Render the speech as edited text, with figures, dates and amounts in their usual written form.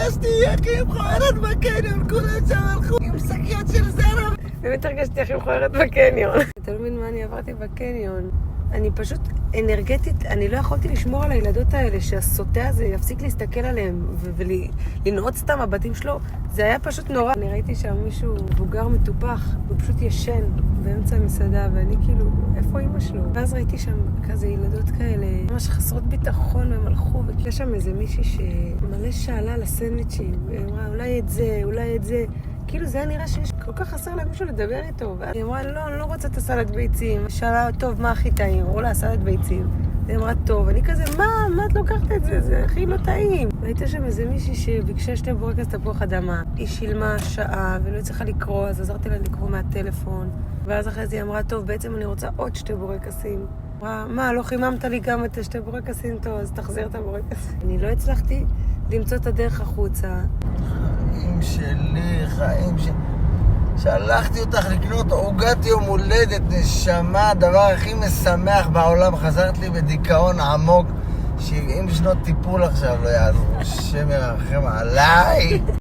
הרגשתי הכי מכוערת בקניון, כולם שם הלכו עם שקיות של זרע. באמת הרגשתי הכי מכוערת בקניון. אתה לא מבין מה אני עברתי בקניון. אני פשוט אנרגטית, אני לא יכולתי לשמור על הילדות האלה, שהסוטה הזה יפסיק להסתכל עליהם ולנעוץ את המבטים שלו. זה היה פשוט נורא. אני ראיתי שם מישהו מבוגר מטופח, הוא פשוט ישן באמצע המסעדה, ואני כאילו, איפה אמא שלו? ואז ראיתי שם כזה ילדות כאלה, ממש חסרות ביטחון, והם הלכו, ויש שם איזה מישהי שמלא שאלה על הסנדוויצ'ים, ואמרה, אולי את זה, אולי את זה. כאילו זה היה נראה שיש כל כך חסר לה מישהו לדבר איתו. ואז היא אמרה, לא, אני לא רוצה את הסלט ביצים. שאלה, טוב, מה הכי טעים? אמרו לה, סלט ביצים. היא אמרה, טוב. אני כזה, מה את לוקחת את זה? זה הכי לא טעים. והייתה שם איזה מישהי שביקשה 2 בורקס תפוח אדמה. היא שילמה שעה ולא צריכה לקרוא, אז עזרתי לה לקרוא מהטלפון. ואז אחרי זה היא אמרה, טוב, בעצם אני רוצה עוד 2 בורקסים. אמרה, מה, לא חיממת לי גם את 2 בורקסים? טוב, אז תחזיר את הבורקסים. אני לא הצלחתי למצוא את הדרך החוצה. חיים שלי, חיים שלי. שלחתי אותך לקנות עוגת יום הולדת, נשמה, הדבר הכי משמח בעולם. חזרת לי בדיכאון עמוק. 70 שנות טיפול עכשיו לא יעזרו. השם ירחם עליי.